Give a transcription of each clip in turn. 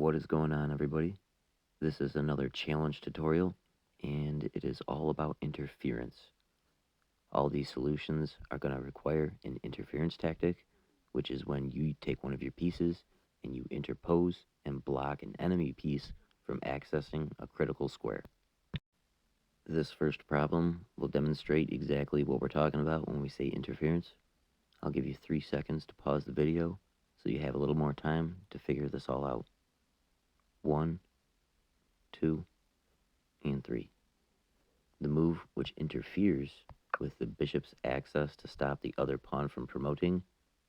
What is going on, everybody? This is another challenge tutorial, and it is all about interference. All these solutions are going to require an interference tactic, which is when you take one of your pieces and you interpose and block an enemy piece from accessing a critical square. This first problem will demonstrate exactly what we're talking about when we say interference. I'll give you 3 seconds to pause the video so you have a little more time to figure this all out. 1, 2, and 3. The move which interferes with the bishop's access to stop the other pawn from promoting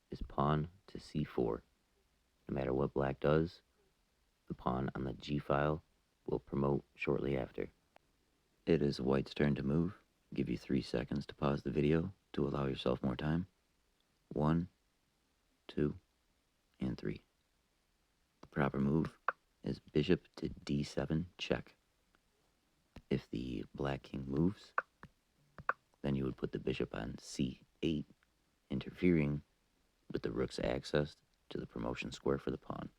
is pawn to c4. No matter what black does, the pawn on the g file will promote shortly after. It is white's turn to move. I'll give you 3 seconds to pause the video to allow yourself more time. 1, 2, and 3. The proper move is bishop to d7 check. If the black king moves, then you would put the bishop on c8, interfering with the rook's access to the promotion square for the pawn.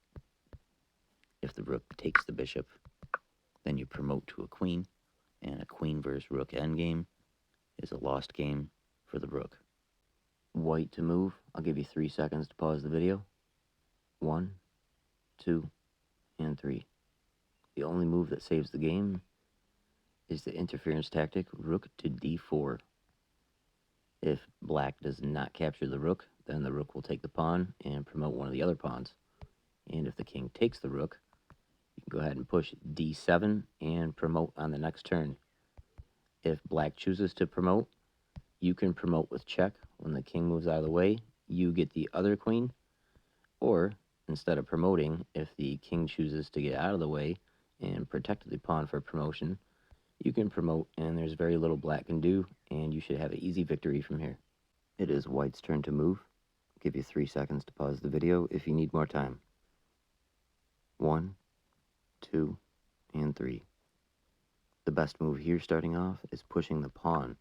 If the rook takes the bishop, then you promote to a queen, and a queen versus rook endgame is a lost game for the rook. White to move. I'll give you 3 seconds to pause the video. 1, 2, and 3. The only move that saves the game is the interference tactic rook to d4. If black does not capture the rook, then the rook will take the pawn and promote one of the other pawns. And if the king takes the rook, you can go ahead and push d7 and promote on the next turn. If black chooses to promote, you can promote with check. When the king moves out of the way, you get the other queen. Or, instead of promoting, if the king chooses to get out of the way and protect the pawn for promotion, you can promote, and there's very little black can do, and you should have an easy victory from here. It is white's turn to move. I'll give you 3 seconds to pause the video if you need more time. 1, 2, and 3. The best move here starting off is pushing the pawn,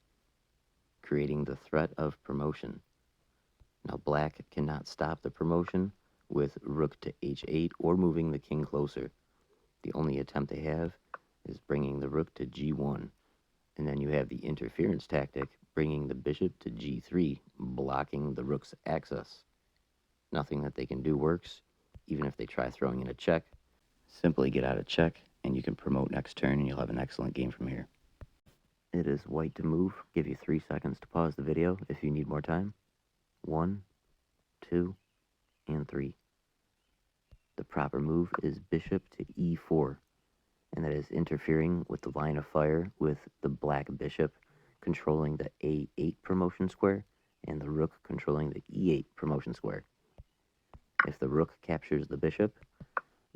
creating the threat of promotion. Now black cannot stop the promotion with rook to h8 or moving the king closer. The only attempt they have is bringing the rook to g1, and then you have the interference tactic bringing the bishop to g3, blocking the rook's access. Nothing that they can do works. Even if they try throwing in a check, simply get out of check and you can promote next turn and you'll have an excellent game from here. It is white to move. Give you 3 seconds to pause the video if you need more time. 1, 2, and 3. The proper move is bishop to e4, and that is interfering with the line of fire with the black bishop controlling the a8 promotion square and the rook controlling the e8 promotion square. If the rook captures the bishop,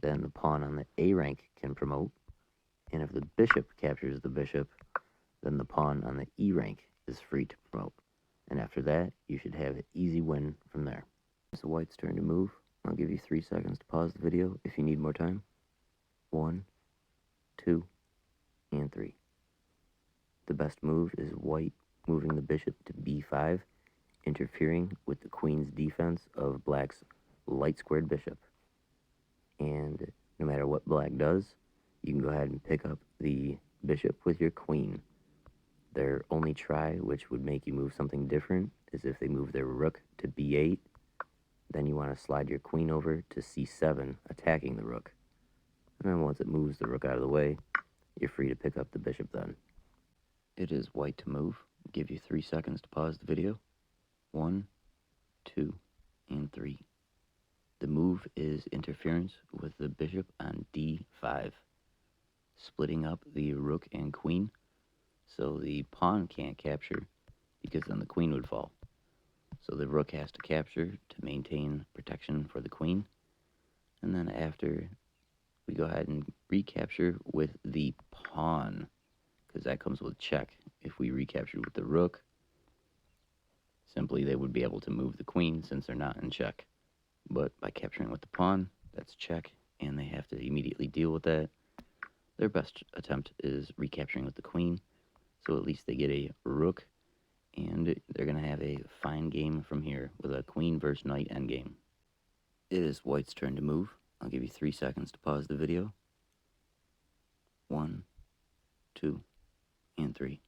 then the pawn on the a rank can promote, and if the bishop captures the bishop, then the pawn on the e rank is free to promote. And after that, you should have an easy win from there. It's white's turn to move. I'll give you 3 seconds to pause the video if you need more time. 1, 2, and 3. The best move is white moving the bishop to b5, interfering with the queen's defense of black's light squared bishop. And no matter what black does, you can go ahead and pick up the bishop with your queen. Their only try, which would make you move something different, is if they move their rook to b8, then you want to slide your queen over to c7, attacking the rook. And then once it moves the rook out of the way, you're free to pick up the bishop then. It is white to move. I'll give you 3 seconds to pause the video. 1, 2, and 3. The move is interference with the bishop on d5, splitting up the rook and queen, so the pawn can't capture because then the queen would fall. So the rook has to capture to maintain protection for the queen, and then after we go ahead and recapture with the pawn, because that comes with check. If we recapture with the rook, simply they would be able to move the queen since they're not in check. But by capturing with the pawn, that's check, and they have to immediately deal with that. Their best attempt is recapturing with the queen, so at least they get a rook, and they're going to have a fine game from here with a queen versus knight endgame. It is white's turn to move. I'll give you 3 seconds to pause the video. 1, 2, and 3.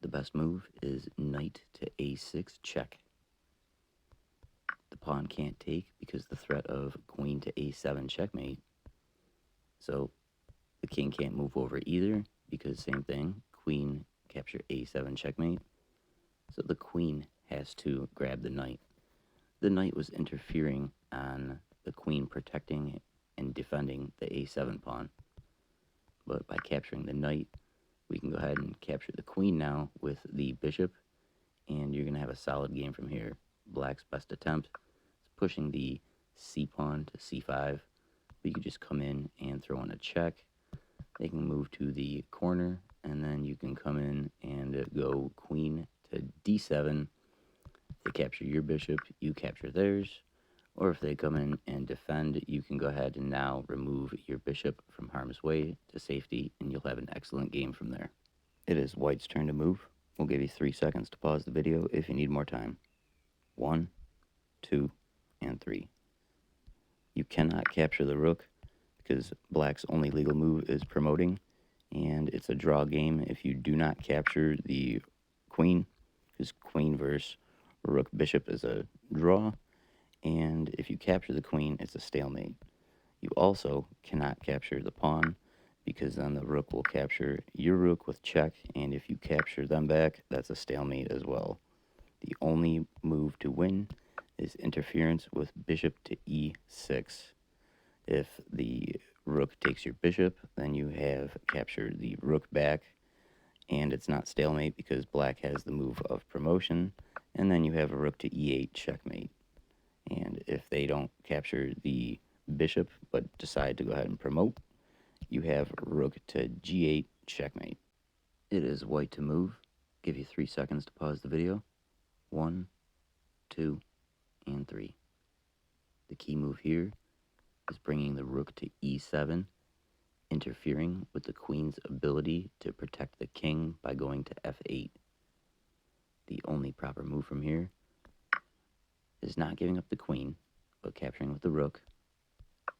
The best move is knight to a6 check. The pawn can't take because the threat of queen to a7 checkmate. So the king can't move over either because same thing, queen capture a7 checkmate. So the queen has to grab the knight. The knight was interfering on the queen protecting and defending the a7 pawn. But by capturing the knight, we can go ahead and capture the queen now with the bishop, and you're going to have a solid game from here. Black's best attempt is pushing the c pawn to c5. You could just come in and throw in a check. They can move to the corner, and then you can come in and go queen to d7. They capture your bishop, you capture theirs. Or if they come in and defend, you can go ahead and now remove your bishop from harm's way to safety, and you'll have an excellent game from there. It is white's turn to move. We'll give you 3 seconds to pause the video if you need more time. 1, 2, and 3. You cannot capture the rook because black's only legal move is promoting, and it's a draw game if you do not capture the queen, because queen versus rook bishop is a draw, and if you capture the queen, it's a stalemate. You also cannot capture the pawn because then the rook will capture your rook with check, and if you capture them back, that's a stalemate as well. The only move to win is interference with bishop to e6. If the rook takes your bishop, then you have captured the rook back, and it's not stalemate because black has the move of promotion, and then you have a rook to e8 checkmate. And if they don't capture the bishop but decide to go ahead and promote, you have rook to g8 checkmate. It is white to move. Give you 3 seconds to pause the video. 1, 2, and 3. The key move here is bringing the rook to e7, interfering with the queen's ability to protect the king by going to f8. The only proper move from here is not giving up the queen, but capturing with the rook.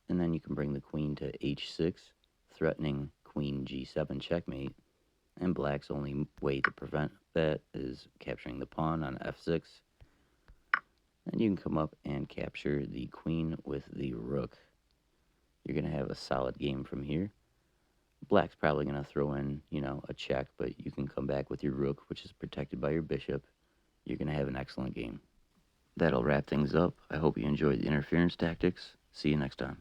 And then you can bring the queen to h6, threatening queen g7 checkmate. And black's only way to prevent that is capturing the pawn on f6. Then you can come up and capture the queen with the rook. You're going to have a solid game from here. Black's probably going to throw in, a check, but you can come back with your rook, which is protected by your bishop. You're going to have an excellent game. That'll wrap things up. I hope you enjoyed the interference tactics. See you next time.